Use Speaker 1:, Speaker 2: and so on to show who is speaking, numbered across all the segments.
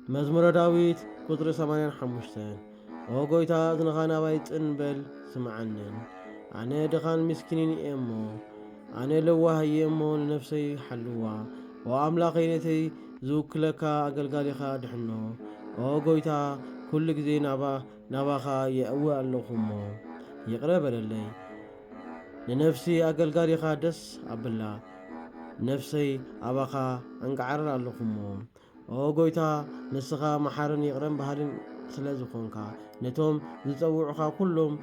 Speaker 1: مزمور داويت قطر 85 وقويتا أذنخانا بايتن بل سمعنن أنا دخان مسكينين إمو أنا لوهي إمو لنفسي حلوة وأملاقينتي زوك لك أقلقاليخا دحنو وقويتا كل قزي ناباخا يأوى اللخمو يقرب للي لنفسي أقلقاليخا دس أبلا نفسي أباخا أنقعرر اللخمو وقويتا نسخا محارن يقرن بهالن سلازخونكا نتوم زتصوعخا كلهم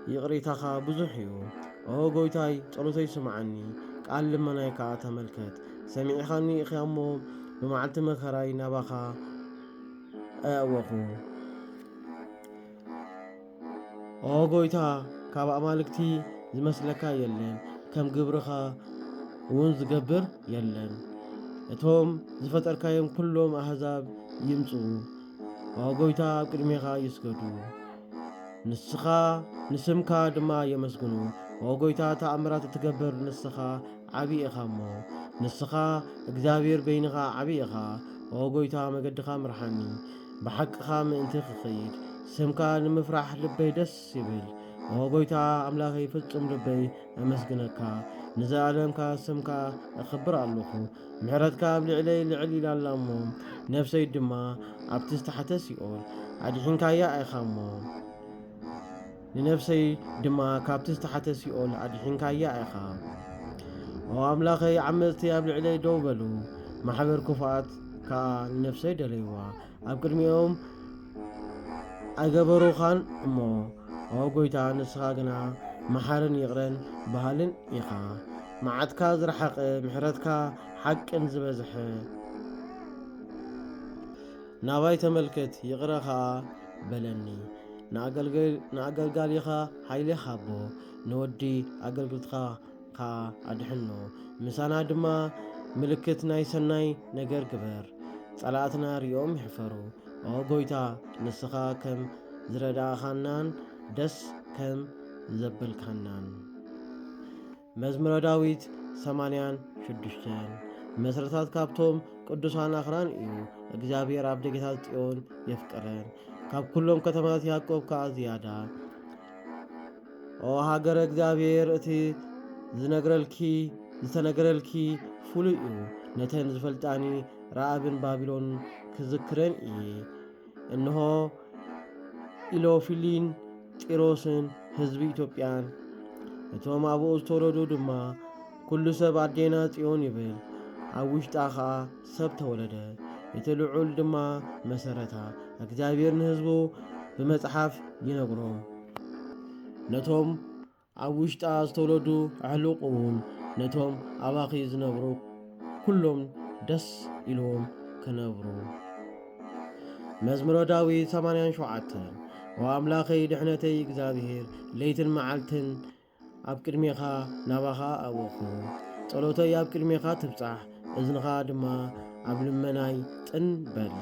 Speaker 1: يقريتاخا بزحيو وقويتاي صلوتي سمعني قال لما نايكا تملكت سمعخاني إخيامو بمعلت مكراي نباخا أوخو وقويتا كاب أمالكتي زمسلكا يلن كم قبرخا ونز قبر يلن اتهم زفتركايم كلهم أحزاب يمصو وقويتا قدميخا يسجدو نسمكا دما يمسكنو وقويتا تأمرات تقبر نسخا عبي إخامو نسخا اقزابير بينخا عبي إخا وقويتا مقدخا مرحاني بحقخا مئنتي خيد سمكا نمفرح لبي دس يبل وقويتا أملاخي فتم لبي أمسكنكا نزالمكا سمكا أخبر اللخو محرتكا بلعلي لعلي لالامو نفسي دما عبتستحتس يقول عدحينكا يا إخامو لنفسي دما كابتستحتس يقول عدحينكا يا إخام وأملاخي عملتي بلعلي دوبلو محبر كفات كا نفسي دليوا أبقرم يوم أقبرو خان أمو وقويتا نسخاقنا محارن يغرن بهالن إخا معتكا زرحق محرتكا حق انزبزح ناباي تملكت يغرخا بلني نأقلقاليخا حيلي خابو نودي أقلقلتخا كا أدحنو مسانا دما ملكت ناي سناي نقر قبر صلاتنا ريوم يحفرو وقويتا نسخا كم زردا خانان دس كم زبل خانان مزمور داويت 86 مسرتات كابتوم قدوسان أخران إيو እግዚአብሔር አብ ደጌታ ጽዮን የፍቀረን ካብ ኩሎም ከተማታት ያዕቆብ ከዓ ዝያዳ ኦ ሃገረ እግዚአብሔር እቲ ዝተነገረልኪ ፍሉይ እዩ ነተን ዝፈልጣኒ ረአብን ባቢሎን ክዝክረን እየ እንሆ ኢሎፊሊን ጢሮስን ህዝቢ ኢትዮጵያን እቶም ኣብኡ ዝተወለዱ ድማ ኩሉ ሰብ ኣዴና ጽዮን ይብል ኣብ ውሽጣ ከዓ ሰብ ተወለደ يتلعول دما مسارتا እግዚአብሔር ንህዝቡ በመጽሐፍ ይነግሮም ነቶም ኣብ ውሽጣ ዝተወለዱ ኣሕልቁውን ነቶም ኣባኺ ዝነብሩ ኩሎም ደስ ኢሎም ከነብሩ መዝሙረ ዳዊት 87 ወአምላኸይ ድሕነተይ እግዚአብሔር ለይትን መዓልትን ኣብ ቅድሜኻ ናባኻ ኣወኹ ጸሎተይ ኣብ ቅድሜኻ ትብጻሕ እዝንኻ ድማ ኣብ ልመናይ ጥንበል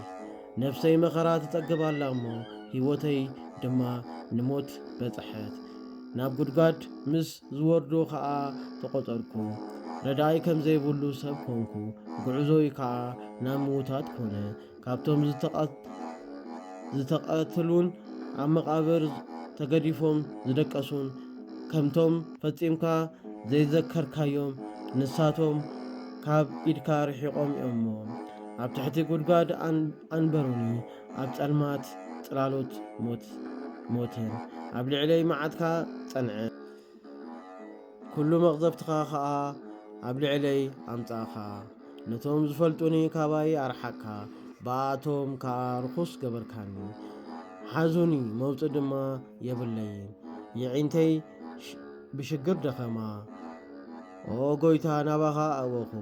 Speaker 1: ነፍሰይ መኸራ ትጠግባላ እሞ ሕይወተይ ድማ ንሞት በጽሐት ናብ ጉድጓድ ምስ ዝወርዶ ከዓ ተቖጠርኩ ረዳይ ከም ዘይብሉ ሰብ ኮንኩ ጉዕዞይ ከዓ ናብ ምውታት ኮነ ካብቶም ዝተቐትሉን ኣብ መቓብር ተገዲፎም ዝደቀሱን ከምቶም ፈጺምካ ዘይዘከርካዮም ንሳቶም ካብ ኢድካ ርሒቆም እዮም ኣብ ትሕቲ ጉድጓድ ኣንበሩኒ ኣብ ጸልማት ጽላሎት ሞትን ኣብ ልዕለይ መዓትካ ጸንዐ ኩሉ መቕዘብትኻ ከዓ ኣብ ልዕለይ ኣምጻኻ ነቶም ዝፈልጡኒ ካባይ ኣርሓካ ብኣቶም ከዓ ርኩስ ገበርካኒ ሓዙኒ መውፅእ ድማ የብለይን ይዒንተይ ብሽግር ደኸማ ኦ ጎይታ ናባኻ ኣወኹ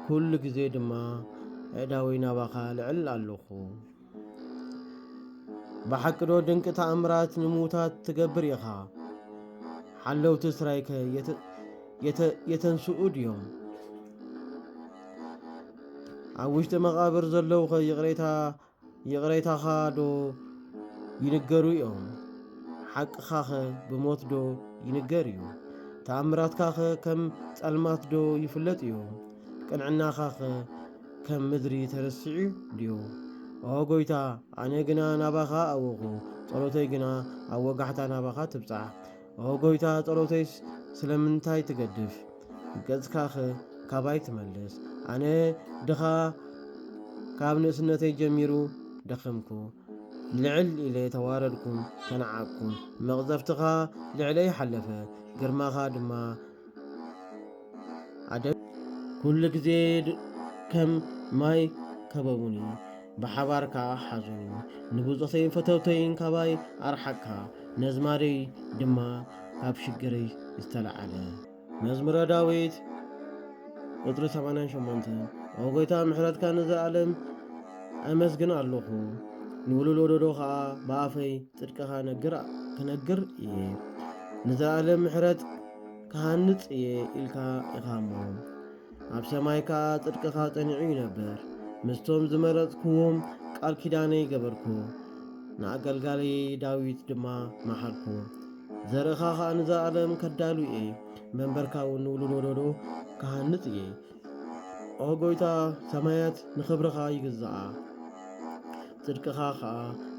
Speaker 1: ኩሉ ጊዜ ድማ ዕዳወይ ናባኻ ልዕል ኣለኹ ብሓቅዶ ድንቂ ተኣምራት ንሙታት ትገብር ኢኻ ሓለውቲ ስራይከ የተንስኡ ድዮም ኣብ ውሽጢ መቓብር ዘለውኸ ይቕሬታኻ ዶ ይንገሩ እዮም ሓቅኻኸ ብሞት ዶ ይንገር እዩ ተኣምራትካኸ ከም ጸልማት ዶ ይፍለጥ እዩ ቅንዕናኻኸ ከም ምድሪ ተረስዑ ድዩ ጎይታ ኣነ ግና ናባኻ ኣወኹ ጸሎተይ ግና ኣብ ወጋሕታ ናባኻ ትብጻሕ ጎይታ ጸሎተይ ስለምንታይ ትገድፍ ገጽካኸ ካባይ ትመልስ ኣነ ድኻ ካብ ንእስነተይ ጀሚሩ ደኸምኩ ልዕል ኢለ ተዋረድኩም ተነዓቅኩም መቕዘፍትኻ ልዕለይ ሓለፈ ግርማኻ ድማ ዓደብ ኩሉ ግዜ ከም ማይ ከበቡኒ ብሓባር ከዓ ሓዙኒ ንብፁተይን ፈተውተይን ካባይ ኣርሓቅካ ነዝማደይ ድማ ካብ ሽግረይ ዝተለዓለ መዝሙረ ዳዊት ቁጥሪ 88 ጎይታ ምሕረትካ ንዘለዓለም ኣመስግን ኣለኹ ንውሉድ ወለዶ ከዓ ብኣፈይ ጽድቅኻ ክነግር እየ ንዘለዓለም ምሕረት ክሃንጽ እየ ኢልካ ኢኻሞ ኣብ ሰማይ ከዓ ጽድቅኻ ጸኒዑ ይነበር ምስቶም ዝመረጽክዎም ቃል ኪዳነይ ገበርኩ ንኣገልጋለይ ዳዊት ድማ መሓልኩ ዘርእኻ ከዓ ንዘለዓለም ከዳሉ እየ መንበርካ እውን ንውሉድ ወለዶ ክሃንጽ እየ ጎይታ ሰማያት ንኽብርኻ ይግዝኣ ጽድቅኻ ከዓ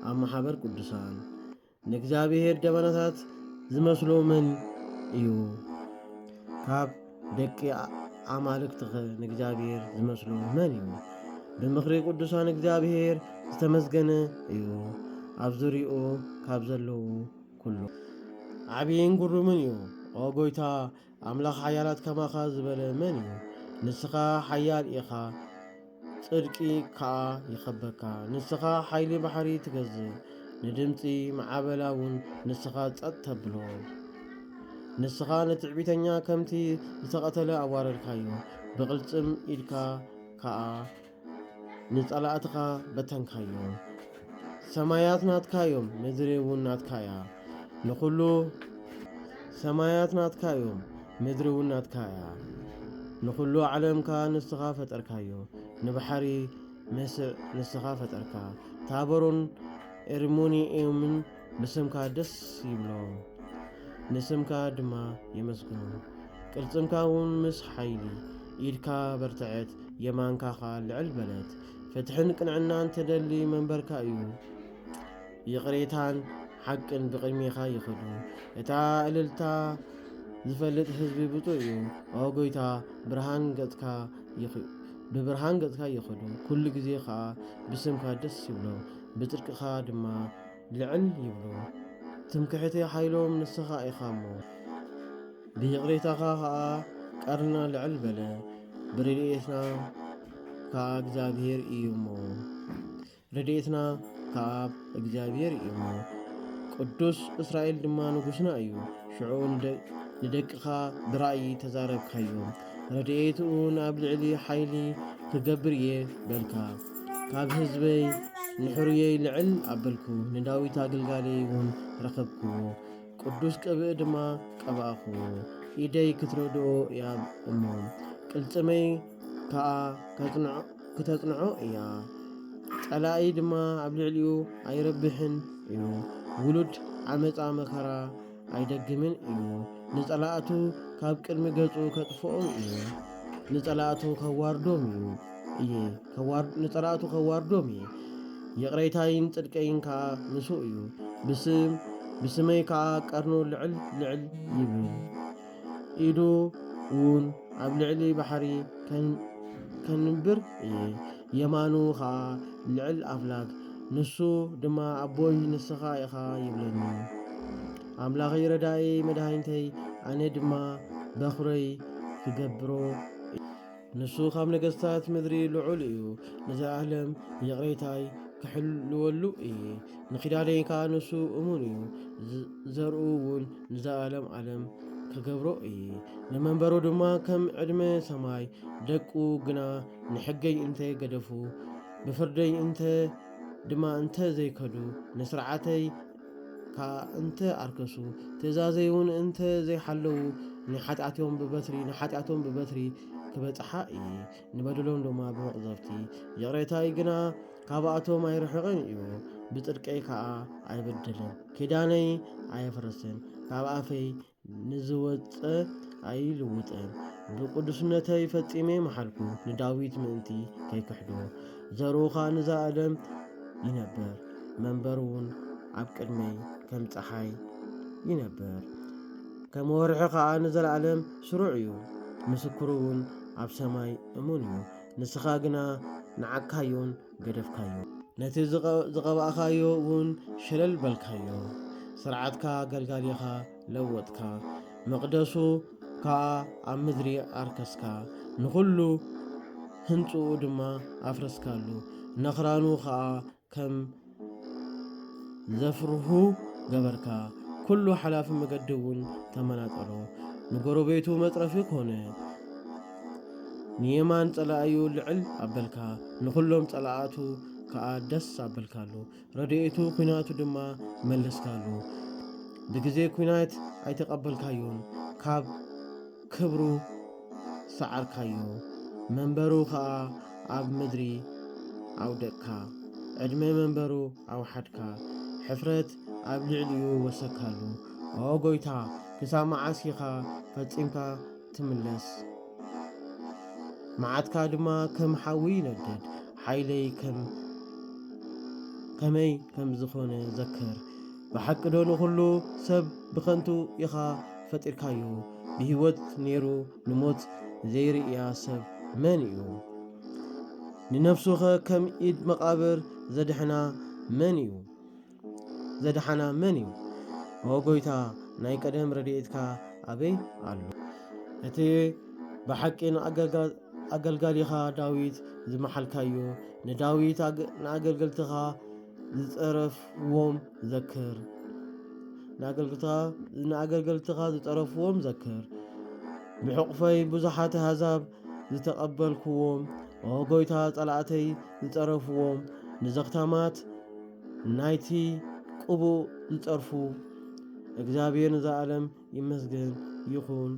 Speaker 1: ኣብ ማሕበር ቅዱሳን ንእግዚኣብሔር ደበናታት ዝመስሎ መን እዩ ካብ ደቂ ኣማልክትኸ ንእግዚኣብሔር ዝመስሎ መን እዩ ብምኽሪ ቅዱሳን እግዚአብሔር ዝተመስገነ እዩ ኣብ ዙርይኡ ካብ ዘለዉ ኩሉ ዓብይን ግሩምን እዩ ጎይታ ኣምላኽ ሓያላት ከማኻ ዝበለ መን እዩ ንስኻ ሓያል ኢኻ ጽድቂ ከዓ ይኸበካ ንስኻ ሓይሊ ባሕሪ ትገዝእ ንድምፂ ማዕበላውን ንስኻ ጸጥ ተብሎ ንስኻ ንትዕቢተኛ ከምቲ ዝተቐተለ ኣዋረድካዮ ብቕልጽም ኢድካ ከዓ ንጸላእትኻ በተንካዮ ሰማያት ናትካዮም ምድሪ እውን ናትካያ ንኹሉ ሰማያት ናትካዮም ምድሪ እውን ናትካያ ንኹሉ ዓለምካ ንስኻ ፈጠርካዮ ንባሕሪ መስዕ ንስኻ ፈጠርካ ታቦሮን ኤርሞንኤምን ብስምካ ደስ ይብሎም ንስምካ ድማ የመስግኑ ቅልጽምካ እውን ምስ ሓይሊ ኢድካ በርትዐት የማንካኻ ልዕል በለት ፍትሕን ቅንዕናን ተደሊ መንበርካ እዩ ይቕሬታን ሓቅን ብቕድሜኻ ይኸዱ እታ እልልታ ዝፈልጥ ህዝቢ ብፁዕ እዩ ጎይታ ብብርሃን ገጽካ ይኸዱ ኩሉ ግዜ ከዓ ብስምካ ደስ ይብሎ ብጽድቅኻ ድማ ልዕል ይብሎ ትምክሕቲ ሓይሎም ንስኻ ኢኻ እሞ ብይቕሬታኻ ከዓ ቀርና ልዕል በለ ብረድኤትና ከዓ እግዚአብሔር እዩ እሞ ረድኤትና ከዓ እግዚአብሔር እዩ እሞ ቅዱስ እስራኤል ድማ ንጉስና እዩ ሽዑ ንደቅኻ ብራእይ ተዛረብካዮ ረድኤትኡ ናብ ልዕሊ ሓይሊ ክገብር እየ በልካ ካብ ህዝበይ ንሕሩየይ ልዕል ኣበልኩ ንዳዊት ኣገልጋለይ እውን ረኸብክዎ ቅዱስ ቅብእ ድማ ቀባእኽዎ ኢደይ ክትረድኦ እያ እሞ ቅልጽመይ ከዓ ክተጽንዖ እያ ጸላኢ ድማ ኣብ ልዕሊኡ ኣይረብሕን እዩ ውሉድ ዓመፃ መከራ ኣይደግምን እዩ ንጸላእቱ ካብ ቅድሚ ገጹ ከጥፍኦም እዩ ንጸላእቱ ከዋርዶም እየ ይቕሬታይን ጽድቀይን ከዓ ንሱ እዩ ብስመይ ከዓ ቀርኑ ልዕል ይብል ኢዱ እውን ኣብ ልዕሊ ባሕሪ ከንብር እየ የማኑ ከዓ ልዕል ኣፍላግ ንሱ ድማ ኣቦይ ንስኻ ኢኻ ይብለኒ ኣምላኸይ ረዳኢ መድኃኒተይ ኣነ ድማ በኽረይ ክገብሮ ንሱ ካብ ነገሥታት ምድሪ ልዑል እዩ ንዘለዓለም ይቕሬታይ ክሕልወሉ እየ ንኺዳነይ ከዓ ንሱ እሙን እዩ ዘርኡ እውን ንዘለዓለም ዓለም ክገብሮ እየ ንመንበሩ ድማ ከም ዕድመ ሰማይ ደቁ ግና ንሕገይ እንተ ገደፉ ብፍርደይ ድማ እንተ ዘይከዱ ንስርዓተይ ከዓ እንተ ኣርከሱ ትእዛዘይ እውን እንተ ዘይሓለዉ ንኃጢኣቶም ብበትሪ ክበጽሓ እየ ንበደሎም ድማ ብመቕዘፍቲ ይቕሬታይ ግና ካብኣቶም ኣይርሕቕን እዩ ብጽድቀይ ከዓ ኣይበድልን ኪዳነይ ኣየፈርስን ካብ ኣፈይ ንዝወፀ ኣይልውጥን ብቅዱስነተይ ፈጺመ መሓልኩ ንዳዊት ምእንቲ ከይክሕዶ ዘሩኻ ንዘለዓለም ይነበር መንበሩን ኣብ ቅድመይ ከም ፀሓይ ይነበር ከም ወርሒ ከዓ ንዘለዓለም ስሩዕ እዩ ምስክሩ እውን ኣብ ሰማይ እሙን እዩ ንስኻ ግና ንዓካዮን ገደፍካዮ ነቲ ዝቐባእኻዮ እውን ሽለል በልካዮ ስርዓትካ ገልጋሊኻ ለወጥካ መቕደሱ ከዓ ኣብ ምድሪ ኣርከስካ ንኹሉ ህንፅኡ ድማ ኣፍረስካሉ ነኽራኑ ከዓ ከም ዘፍርሁ ገበርካ ኩሉ ሓላፊ መገዲ እውን ተመናጠሮ ንጎረቤቱ መጥረፊ ኮነ ንየማን ጸላእዩ ልዕል ኣበልካ ንኹሎም ጸላኣቱ ከዓ ደስ ኣበልካሉ ረድኤቱ ኩናቱ ድማ መለስካሉ ብግዜ ኩናት ኣይተቐበልካዮን ካብ ክብሩ ሰዓርካዮ መንበሩ ከዓ ኣብ ምድሪ ኣውደቕካ ዕድመ መንበሩ ኣውሓድካ ሕፍረት ኣብ ልዕልዩ ወሰካሉ ኦ ጎይታ ክሳብ መዓስ ኢኻ ፈጺምካ ትምለስ መዓትካ ድማ ከም ሓዊ ይነድድ ሓይለይ ከመይ ከም ዝኾነ ዘክር ብሓቂ ዶ ንኹሉ ሰብ ብኸንቱ ኢኻ ፈጢርካዮ ብህይወት ነይሩ ንሞት ዘይርእያ ሰብ መን እዩ ንነፍሱኸ ከም ኢድ መቓብር ዘድሓና መን እዩ ኦ ጎይታ ናይ ቀደም ረድኤትካ ኣበይ ኣሎ እቲ ብሓቂ ንኣገልጋሊኻ ዳዊት ዝመሓልካዮ ንዳዊት ንኣገልገልትኻ ዝጸረፍዎም ዘክር ብሕቑፈይ ብዙሓት ኣሕዛብ ዝተቐበልክዎም ኦ ጎይታ ጸላእተይ ዝጸረፍዎም ንዘኽታማት ናይቲ ቅቡእ ዝጸርፉ እግዚኣብሔር ንዘለዓለም ይመስገን ይኹን